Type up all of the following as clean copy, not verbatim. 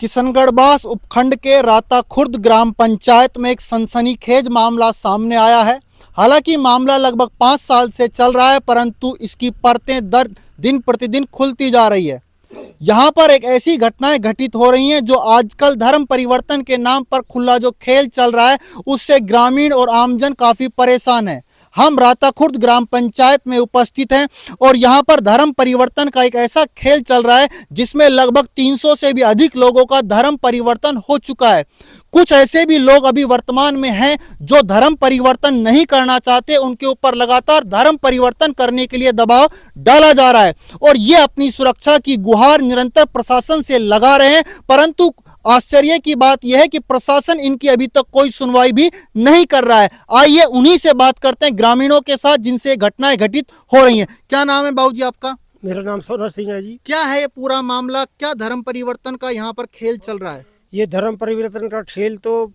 किशनगढ़ उपखंड के राता खुर्द ग्राम पंचायत में एक सनसनीखेज मामला सामने आया है। हालांकि मामला लगभग 5 साल से चल रहा है, परंतु इसकी परतें दिन प्रतिदिन खुलती जा रही है। यहाँ पर एक ऐसी घटनाएं घटित हो रही हैं जो आजकल धर्म परिवर्तन के नाम पर खुला जो खेल चल रहा है उससे ग्रामीण और आमजन काफी परेशान है। हम राता खुर्द ग्राम पंचायत में उपस्थित हैं और यहाँ पर धर्म परिवर्तन का एक ऐसा खेल चल रहा है जिसमें लगभग 300 से भी अधिक लोगों का धर्म परिवर्तन हो चुका है। कुछ ऐसे भी लोग अभी वर्तमान में हैं जो धर्म परिवर्तन नहीं करना चाहते, उनके ऊपर लगातार धर्म परिवर्तन करने के लिए दबाव डाला जा रहा है और ये अपनी सुरक्षा की गुहार निरंतर प्रशासन से लगा रहे हैं। परंतु आश्चर्य की बात यह है कि प्रशासन इनकी अभी तक कोई सुनवाई भी नहीं कर रहा है। आइए उन्हीं से बात करते हैं, ग्रामीणों के साथ जिनसे घटनाएं घटित हो रही हैं। क्या नाम है बाबूजी आपका? मेरा नाम सोना सिंह है जी। क्या है ये पूरा मामला? क्या धर्म परिवर्तन का यहाँ पर खेल चल रहा है? ये धर्म परिवर्तन का खेल तो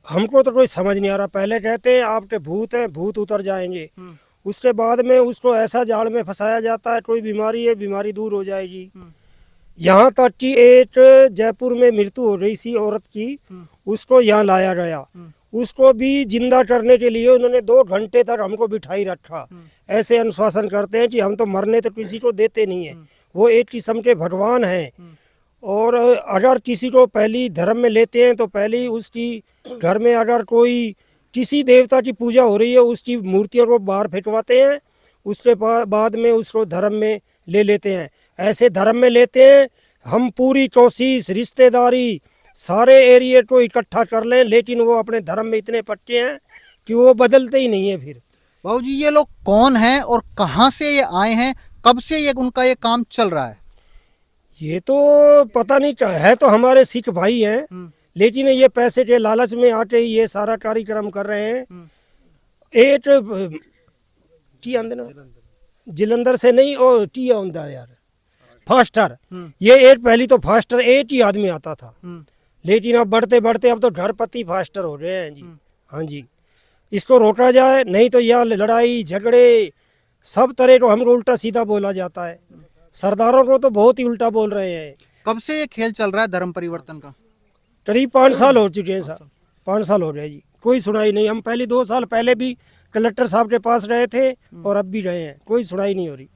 हमको तो कोई समझ नहीं आ रहा। पहले कहते हैं आपके भूत हैं, भूत उतर जाएंगे, उसके बाद में उसको ऐसा जाल में फंसाया जाता है कोई बीमारी है, बीमारी दूर हो जाएगी। यहाँ तक कि एक जयपुर में मृत्यु हो रही थी औरत की, उसको यहाँ लाया गया, उसको भी जिंदा करने के लिए उन्होंने 2 घंटे तक हमको बिठाई रखा। ऐसे अनुशासन करते हैं कि हम तो मरने तो किसी को देते नहीं है, वो एक किस्म के भगवान हैं। और अगर किसी को पहली धर्म में लेते हैं तो पहली उसकी घर में अगर कोई किसी देवता की पूजा हो रही है उसकी मूर्तियों को बाहर फेंकवाते हैं, उसके बाद में उसको धर्म में ले लेते हैं। ऐसे धर्म में लेते हैं हम पूरी कोशिश रिश्तेदारी सारे एरिया को इकट्ठा कर लें, लेकिन वो अपने धर्म में इतने पक्के हैं कि वो बदलते ही नहीं है। फिर बाबूजी ये लोग कौन हैं और कहाँ से ये आए हैं? कब से ये उनका ये काम चल रहा है? ये तो पता नहीं है, तो हमारे सिख भाई हैं, लेकिन ये पैसे के लालच में आके ये सारा कार्यक्रम कर रहे हैं। एक जलंधर से नहीं और टी आंदा यार फास्टर, ये एक पहली तो फास्टर एक ही आदमी आता था, लेकिन अब बढ़ते बढ़ते अब तो घरपति फास्टर हो रहे हैं जी। हाँ जी, इसको रोका जाए, नहीं तो यह लड़ाई झगड़े सब तरह को हमको उल्टा सीधा बोला जाता है। सरदारों को तो बहुत ही उल्टा बोल रहे हैं। कब से ये खेल चल रहा है धर्म परिवर्तन का? करीब 5 साल हो चुके हैं सर, 5 साल हो गए जी, कोई सुनाई नहीं। हम पहले 2 साल पहले भी कलेक्टर साहब के पास रहे थे और अब भी रहे हैं, कोई सुनाई नहीं हो रही।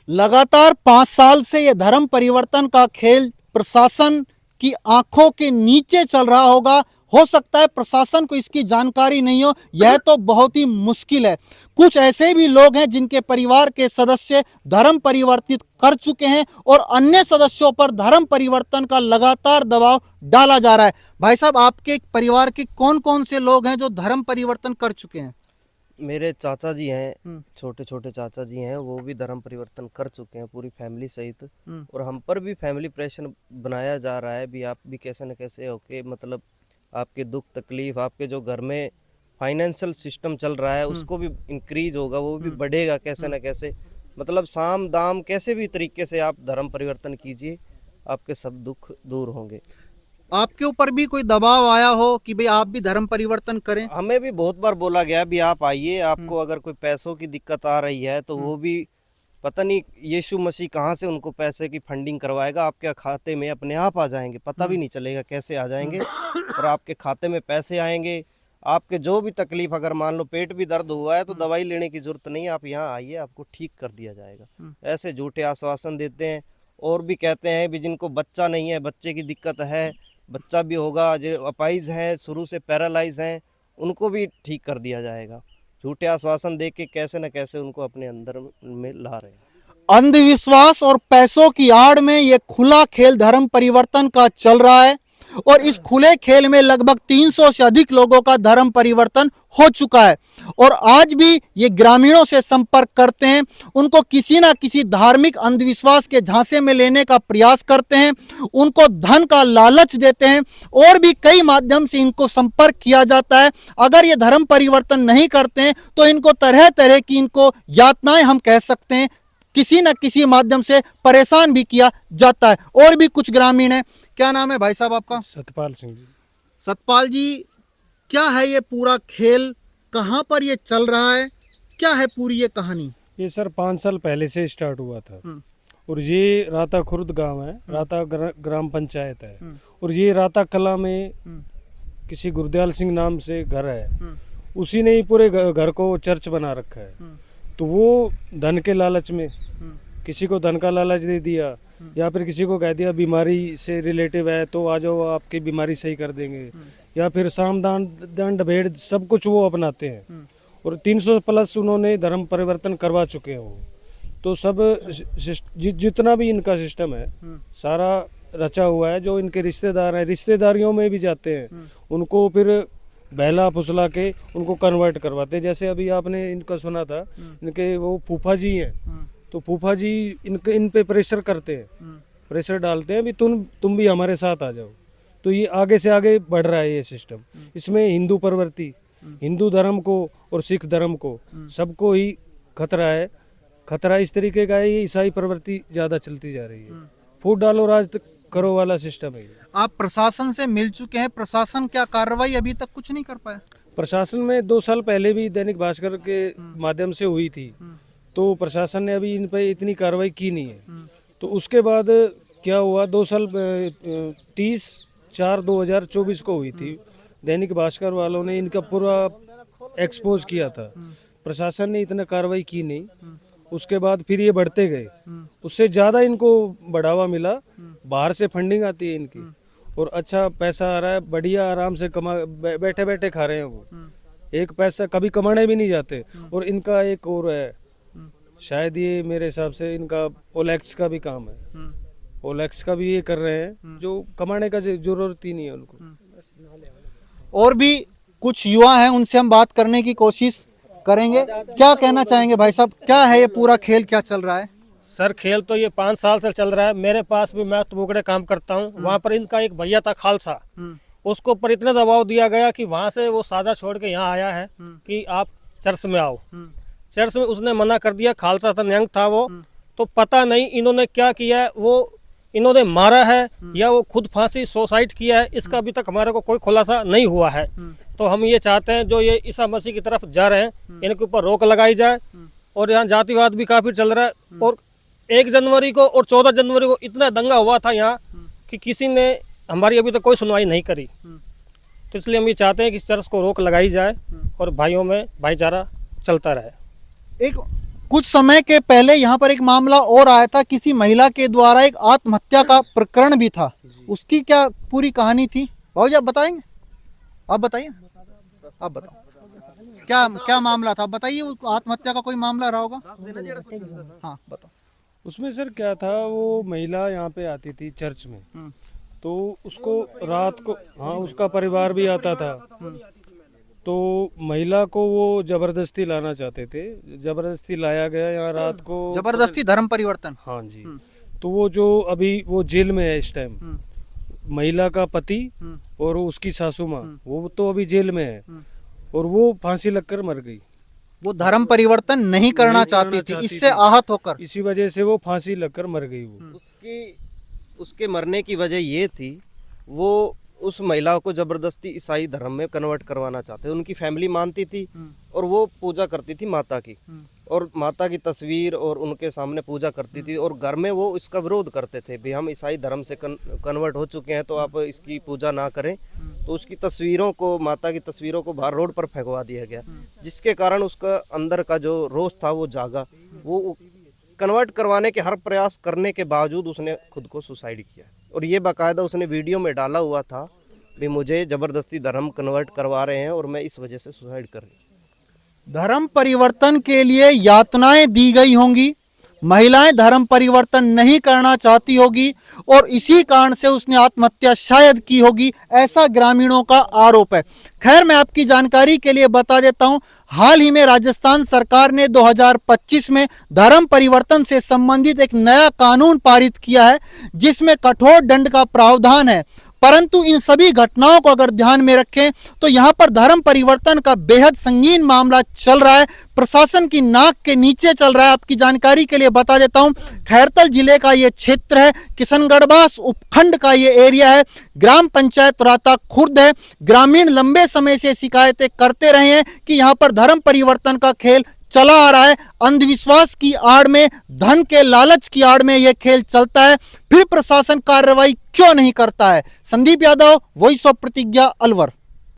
लगातार 5 साल से ये धर्म परिवर्तन का खेल प्रशासन की आंखों के नीचे चल रहा होगा। हो सकता है प्रशासन को इसकी जानकारी नहीं हो, यह तो बहुत ही मुश्किल है। कुछ ऐसे भी लोग हैं जिनके परिवार के सदस्य धर्म परिवर्तित कर चुके हैं और अन्य सदस्यों पर धर्म परिवर्तन का लगातार दबाव डाला जा रहा है। भाई साहब, आपके परिवार के कौन कौन से लोग हैं जो धर्म परिवर्तन कर चुके हैं? मेरे चाचा जी हैं, छोटे छोटे चाचा जी हैं, वो भी धर्म परिवर्तन कर चुके हैं पूरी फैमिली सहित। और हम पर भी फैमिली प्रेशर बनाया जा रहा है भी आप भी कैसे न कैसे होके, मतलब आपके दुख तकलीफ, आपके जो घर में फाइनेंशियल सिस्टम चल रहा है उसको भी इंक्रीज होगा, वो भी बढ़ेगा कैसे न कैसे। मतलब साम दाम कैसे भी तरीके से आप धर्म परिवर्तन कीजिए, आपके सब दुख दूर होंगे। आपके ऊपर भी कोई दबाव आया हो कि भाई आप भी धर्म परिवर्तन करें? हमें भी बहुत बार बोला गया भी आप आइए, आपको अगर कोई पैसों की दिक्कत आ रही है तो वो भी पता नहीं यीशु मसीह कहाँ से उनको पैसे की फंडिंग करवाएगा, आपके खाते में अपने आप आ जाएंगे, पता भी नहीं चलेगा कैसे आ जाएंगे, और आपके खाते में पैसे आएंगे। आपके जो भी तकलीफ, अगर मान लो पेट भी दर्द हुआ है तो दवाई लेने की जरूरत नहीं, आप यहाँ आइए, आपको ठीक कर दिया जाएगा। ऐसे झूठे आश्वासन देते हैं। और भी कहते हैं भी जिनको बच्चा नहीं है, बच्चे की दिक्कत है, बच्चा भी होगा, जो अपाइज हैं, शुरू से पैरालाइज हैं, उनको भी ठीक कर दिया जाएगा। झूठे आश्वासन दे के कैसे न कैसे उनको अपने अंदर में ला रहे हैं। अंधविश्वास और पैसों की आड़ में ये खुला खेल धर्म परिवर्तन का चल रहा है और इस खुले खेल में लगभग 300 से अधिक लोगों का धर्म परिवर्तन हो चुका है। और आज भी ये ग्रामीणों से संपर्क करते हैं, उनको किसी ना किसी धार्मिक अंधविश्वास के झांसे में लेने का प्रयास करते हैं, उनको धन का लालच देते हैं और भी कई माध्यम से इनको संपर्क किया जाता है। अगर ये धर्म परिवर्तन नहीं करते हैं तो इनको तरह तरह की इनको यातनाएं हम कह सकते हैं, किसी न किसी माध्यम से परेशान भी किया जाता है। और भी कुछ ग्रामीण है। क्या नाम है भाई साहब आपका? सतपाल सिंह जी। सतपाल जी, क्या है ये पूरा खेल? कहाँ पर ये चल रहा है? क्या है पूरी ये कहानी? ये सर 5 साल पहले से स्टार्ट हुआ था और ये राता खुर्द गांव है, राता ग्राम पंचायत है। और ये राता कला में किसी गुरदयाल सिंह नाम से घर है, उसी ने ही पूरे घर को चर्च बना रखा है। तो वो धन के लालच में किसी को धन का लालच दे दिया, या फिर किसी को कह दिया बीमारी से रिलेटिव है तो आ जाओ आपकी बीमारी सही कर देंगे, या फिर साम दान दंड भेड़ सब कुछ वो अपनाते हैं। और 300 प्लस उन्होंने धर्म परिवर्तन करवा चुके हैं वो। तो सब जितना भी इनका सिस्टम है सारा रचा हुआ है। जो इनके रिश्तेदार हैं, रिश्तेदारियों में भी जाते हैं, उनको फिर बहला फुसला के उनको कन्वर्ट करवाते। जैसे अभी आपने इनका सुना था, इनके वो फूफा जी हैं, तो फूफा जी इन पे प्रेशर करते हैं, प्रेशर डालते हैं भी तुम भी हमारे साथ आ जाओ। तो ये आगे से आगे बढ़ रहा है ये सिस्टम। इसमें हिंदू प्रवृत्ति, हिंदू धर्म को और सिख धर्म को सबको ही खतरा है। खतरा इस तरीके का है, ये ईसाई प्रवृत्ति ज्यादा चलती जा रही है। फूट डालो राज करो वाला सिस्टम है। आप प्रशासन से मिल चुके हैं, प्रशासन क्या कार्रवाई अभी तक कुछ नहीं कर पाया? प्रशासन में 2 साल पहले भी दैनिक भास्कर के माध्यम से हुई थी, तो प्रशासन ने अभी इन पे इतनी कार्रवाई की नहीं है। तो उसके बाद क्या हुआ, 2 साल 30/4/2024 को हुई थी। दैनिक भास्कर वालों ने इनका पूरा एक्सपोज किया था, प्रशासन ने इतना कार्रवाई की नहीं। उसके बाद फिर ये बढ़ते गए, उससे ज़्यादा इनको बढ़ावा मिला। बाहर से फंडिंग आती है इनकी और अच्छा पैसा आ रहा है, बढ़िया आराम से बैठे बैठे खा रहे हैं वो। एक पैसा कभी कमाने भी नहीं जाते। और इनका एक और है, शायद ये मेरे हिसाब से इनका ओलेक्स का भी काम है, ओलेक्स का भी ये कर रहे हैं, जो कमाने का जरूरत ही नहीं है उनको। और भी कुछ युवा हैं, उनसे हम बात करने की कोशिश करेंगे। क्या कहना चाहेंगे भाई साहब, क्या है ये पूरा खेल, क्या चल रहा है? सर खेल तो ये 5 साल से चल रहा है। मेरे पास भी, मैं तुबुकड़े काम करता हूँ, वहाँ पर इनका एक भैया था खालसा, उसको पर इतना दबाव दिया गया कि वहाँ से वो साझा छोड़ के यहाँ आया है कि आप चर्च में आओ। चर्च में उसने मना कर दिया, खालसा था, न्यंग था वो। तो पता नहीं इन्होंने क्या किया है, वो इन्होंने मारा है या वो खुद फांसी सुसाइड किया है, इसका अभी तक हमारे को कोई खुलासा नहीं हुआ है। तो हम ये चाहते हैं जो ये ईसा मसीह की तरफ जा रहे हैं, इनके ऊपर रोक लगाई जाए। और यहाँ जातिवाद भी काफी चल रहा है। और 1 जनवरी को और 14 जनवरी को इतना दंगा हुआ था यहाँ कि किसी ने हमारी अभी तक कोई सुनवाई नहीं करी। तो इसलिए हम ये चाहते हैं कि चर्च को रोक लगाई जाए और भाइयों में भाईचारा चलता रहे। एक कुछ समय के पहले यहाँ पर एक मामला और आया था, किसी महिला के द्वारा एक आत्महत्या का प्रकरण भी था, उसकी क्या पूरी कहानी थी? भाई आप बताएंगे? आप बताइए, आप बताओ क्या क्या मामला था, बताइए। आत्महत्या का कोई मामला रहा होगा? हाँ बताओ। उसमें सर क्या था, वो महिला यहाँ पे आती थी चर्च में, तो उसको रात को, हाँ उसका परिवार भी आता था, तो महिला को वो जबरदस्ती लाना चाहते थे, जबरदस्ती लाया गया यहाँ रात को। जबरदस्ती धर्म परिवर्तन? हाँ जी। तो वो जो अभी वो जेल में है इस टाइम, महिला का पति और उसकी सासू माँ, वो तो अभी जेल में है और वो फांसी लगकर मर गई। वो धर्म परिवर्तन नहीं करना चाहती थी, इससे आहत होकर, इसी वजह से वो फांसी लगकर मर गई। वो उसके मरने की वजह ये थी, वो उस महिला को जबरदस्ती ईसाई धर्म में कन्वर्ट करवाना चाहते थे। उनकी फैमिली मानती थी और वो पूजा करती थी माता की, और माता की तस्वीर और उनके सामने पूजा करती थी। और घर में वो इसका विरोध करते थे, भी हम ईसाई धर्म से कन्वर्ट हो चुके हैं तो आप इसकी पूजा ना करें। तो उसकी तस्वीरों को, माता की तस्वीरों को बाहर रोड पर फेंकवा दिया गया, जिसके कारण उसका अंदर का जो रोष था वो जागा। वो कन्वर्ट करवाने के हर प्रयास करने के बावजूद उसने खुद को सुसाइड किया। और ये बाकायदा उसने वीडियो में डाला हुआ था भी मुझे जबरदस्ती धर्म कन्वर्ट करवा रहे हैं और मैं इस वजह से सुसाइड कर रही हूँ। धर्म परिवर्तन के लिए यातनाएं दी गई होंगी, महिलाएं धर्म परिवर्तन नहीं करना चाहती होगी और इसी कारण से उसने आत्महत्या शायद की होगी, ऐसा ग्रामीणों का आरोप है। खैर, मैं आपकी जानकारी के लिए बता देता हूं, हाल ही में राजस्थान सरकार ने 2025 में धर्म परिवर्तन से संबंधित एक नया कानून पारित किया है, जिसमें कठोर दंड का प्रावधान है। परंतु इन सभी घटनाओं को अगर ध्यान में रखें तो यहाँ पर धर्म परिवर्तन का बेहद संगीन मामला चल रहा है, प्रशासन की नाक के नीचे चल रहा है। आपकी जानकारी के लिए बता देता हूं, खैरतल जिले का ये क्षेत्र है, किशनगढ़बास उपखंड का ये एरिया है, ग्राम पंचायत राता खुर्द है। ग्रामीण लंबे समय से शिकायतें करते रहे हैं कि यहाँ पर धर्म परिवर्तन का खेल चला आ रहा है। अंधविश्वास की आड़ में, धन के लालच की आड़ में यह खेल चलता है, फिर प्रशासन कार्रवाई क्यों नहीं करता है? संदीप यादव, वॉइस ऑफ प्रतिज्ञा, अलवर।